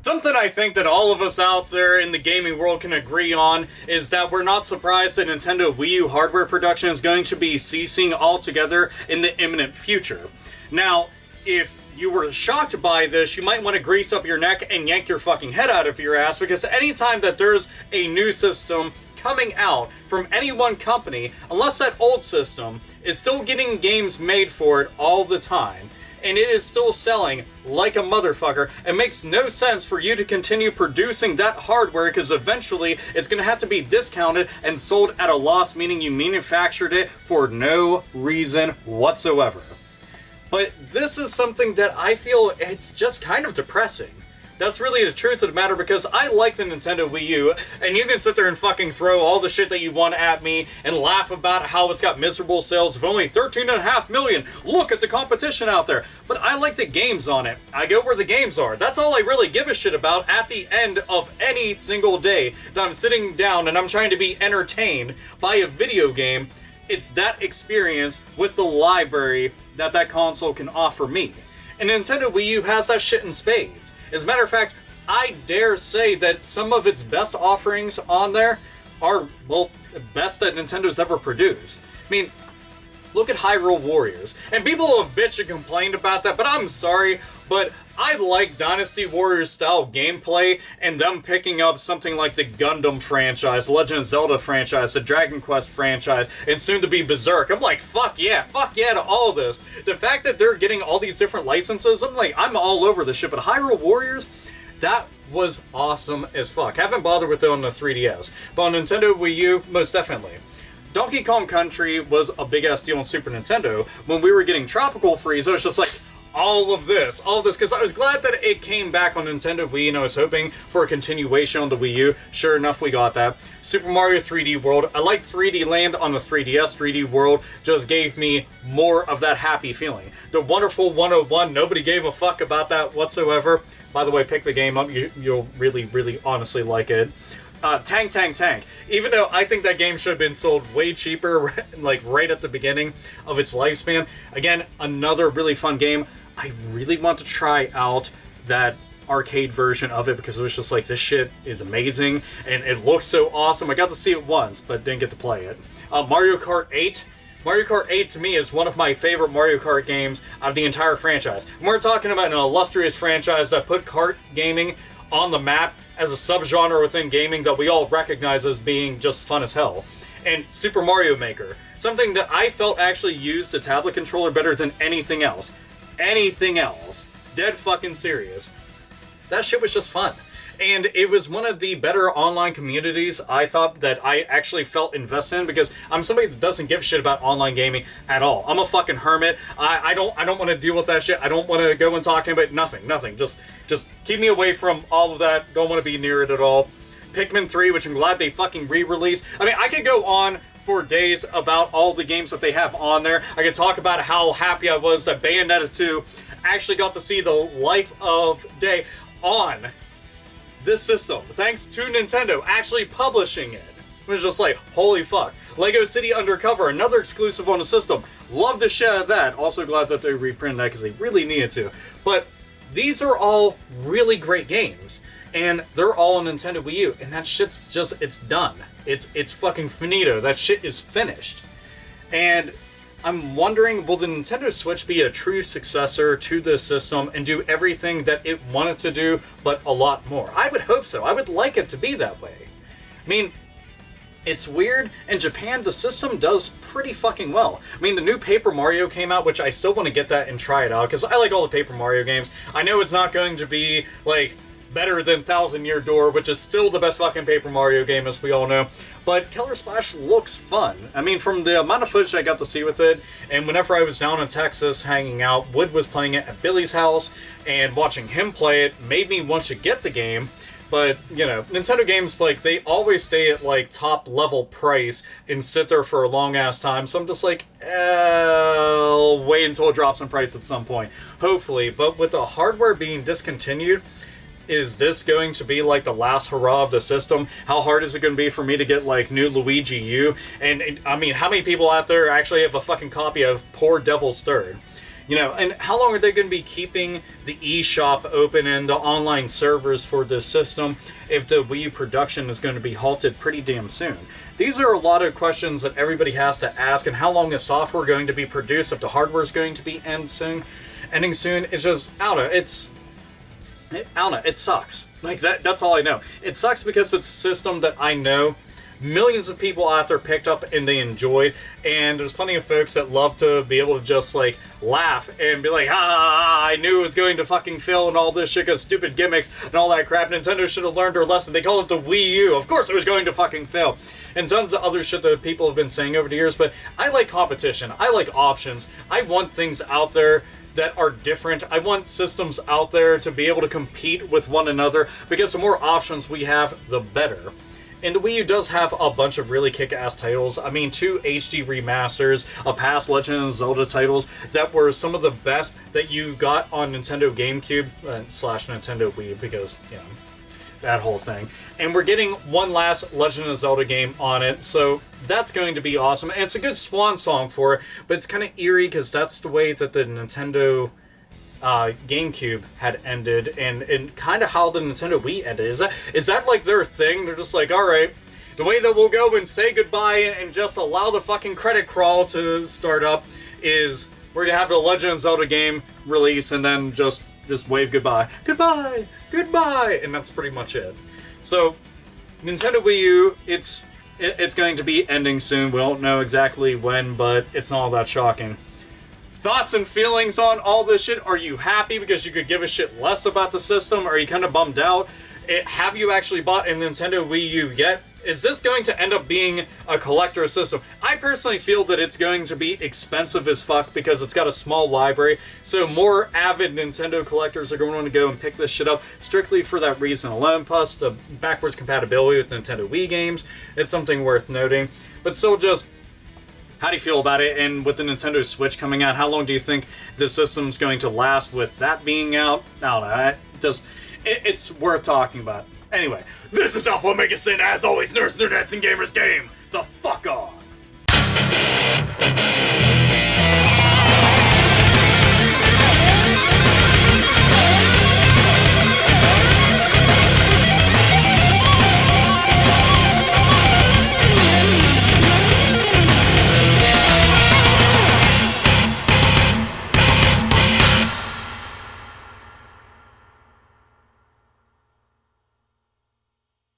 Something I think that all of us out there in the gaming world can agree on is that we're not surprised that Nintendo Wii U hardware production is going to be ceasing altogether in the imminent future. Now, if you were shocked by this, you might want to grease up your neck and yank your fucking head out of your ass, because anytime that there's a new system coming out from any one company, unless that old system is still getting games made for it all the time, and it is still selling like a motherfucker, it makes no sense for you to continue producing that hardware, because eventually it's going to have to be discounted and sold at a loss, meaning you manufactured it for no reason whatsoever. But this is something that I feel it's just kind of depressing. That's really the truth of the matter, because I like the Nintendo Wii U, and you can sit there and fucking throw all the shit that you want at me and laugh about how it's got miserable sales of only 13.5 million. Look at the competition out there. But I like the games on it. I go where the games are. That's all I really give a shit about at the end of any single day that I'm sitting down and I'm trying to be entertained by a video game. It's that experience with the library that console can offer me. And Nintendo Wii U has that shit in spades. As a matter of fact, I dare say that some of its best offerings on there are, well, the best that Nintendo's ever produced. I mean, look at Hyrule Warriors. And people have bitched and complained about that, but I'm sorry, but I like Dynasty Warriors style gameplay, and them picking up something like the Gundam franchise, the Legend of Zelda franchise, the Dragon Quest franchise, and soon to be Berserk. I'm like, fuck yeah to all this. The fact that they're getting all these different licenses, I'm all over this shit, but Hyrule Warriors, that was awesome as fuck. Haven't bothered with it on the 3DS, but on Nintendo Wii U, most definitely. Donkey Kong Country was a big-ass deal on Super Nintendo. When we were getting Tropical Freeze, I was just like, all of this, because I was glad that it came back on Nintendo Wii, and I was hoping for a continuation on the Wii U. Sure enough, we got that. Super Mario 3D World. I like 3D Land on the 3DS. 3D World just gave me more of that happy feeling. The Wonderful 101, nobody gave a fuck about that whatsoever. By the way, pick the game up. You'll really, really honestly like it. Tank Tank Tank. Even though I think that game should have been sold way cheaper, like right at the beginning of its lifespan. Again, another really fun game. I really want to try out that arcade version of it, because it was just like, this shit is amazing, and it looks so awesome. I got to see it once, but didn't get to play it. Mario Kart 8. Mario Kart 8 to me is one of my favorite Mario Kart games of the entire franchise. And we're talking about an illustrious franchise that put kart gaming on the map as a subgenre within gaming that we all recognize as being just fun as hell. And Super Mario Maker. Something that I felt actually used the tablet controller better than anything else. Dead fucking serious. That shit was just fun. And it was one of the better online communities I thought that I actually felt invested in, because I'm somebody that doesn't give a shit about online gaming at all. I'm a fucking hermit. I don't want to deal with that shit. I don't want to go and talk to anybody. Nothing. Just keep me away from all of that. Don't want to be near it at all. Pikmin 3, which I'm glad they fucking re-released. I mean, I could go on for days about all the games that they have on there. I could talk about how happy I was that Bayonetta 2 actually got to see the life of day on this system, thanks to Nintendo actually publishing it. It was just like, holy fuck. Lego City Undercover, another exclusive on the system. Love the shit out of that. Also glad that they reprinted that, because they really needed to. But these are all really great games, and they're all on Nintendo Wii U, and that shit's just, it's done. It's fucking finito. That shit is finished. And I'm wondering, will the Nintendo Switch be a true successor to this system and do everything that it wanted to do, but a lot more? I would hope so. I would like it to be that way. I mean, it's weird. In Japan, the system does pretty fucking well. I mean, the new Paper Mario came out, which I still want to get that and try it out, because I like all the Paper Mario games. I know it's not going to be, like, better than Thousand Year Door, which is still the best fucking Paper Mario game, as we all know. But Killer Splash looks fun. I mean, from the amount of footage I got to see with it, and whenever I was down in Texas hanging out, Wood was playing it at Billy's house, and watching him play it made me want to get the game. But, you know, Nintendo games, like, they always stay at, like, top-level price and sit there for a long-ass time. So I'm just like, I'll wait until it drops in price at some point. Hopefully. But with the hardware being discontinued, is this going to be, like, the last hurrah of the system? How hard is it going to be for me to get, like, new Luigi U? And I mean, how many people out there actually have a fucking copy of Poor Devil's Third? You know, and how long are they going to be keeping the eShop open and the online servers for this system if the Wii U production is going to be halted pretty damn soon? These are a lot of questions that everybody has to ask, and how long is software going to be produced if the hardware is going to be ending soon? It's just, I don't know, it sucks. Like, that's all I know. It sucks because it's a system that I know millions of people out there picked up and they enjoyed, and there's plenty of folks that love to be able to just, like, laugh and be like, I knew it was going to fucking fail and all this shit because stupid gimmicks and all that crap. Nintendo should have learned their lesson. They call it the Wii U. Of course it was going to fucking fail. And tons of other shit that people have been saying over the years, but I like competition. I like options. I want things out there that are different. I want systems out there to be able to compete with one another, because the more options we have, the better. And the Wii U does have a bunch of really kick-ass titles. I mean, 2 HD remasters of past Legend of Zelda titles that were some of the best that you got on Nintendo GameCube slash Nintendo Wii, because, you know, that whole thing. And we're getting one last Legend of Zelda game on it, so that's going to be awesome. And it's a good swan song for it, but it's kind of eerie because that's the way that the Nintendo GameCube had ended, and kind of how the Nintendo Wii ended. Is that like their thing? They're just like, alright, the way that we'll go and say goodbye and just allow the fucking credit crawl to start up is we're gonna have the Legend of Zelda game release and then just wave goodbye. Goodbye! Goodbye! And that's pretty much it. So, Nintendo Wii U, it's going to be ending soon. We don't know exactly when, but it's not all that shocking. Thoughts and feelings on all this shit? Are you happy because you could give a shit less about the system? Are you kind of bummed out? Have you actually bought a Nintendo Wii U yet? Is this going to end up being a collector system? I personally feel that it's going to be expensive as fuck because it's got a small library, so more avid Nintendo collectors are going to want to go and pick this shit up strictly for that reason alone. Plus, the backwards compatibility with Nintendo Wii games, it's something worth noting. But still, just, how do you feel about it? And with the Nintendo Switch coming out, how long do you think this system's going to last with that being out? I don't know, it's worth talking about. Anyway, this is AlphaOmegaSin, as always, nerds, nerdettes, and gamers game the fuck on!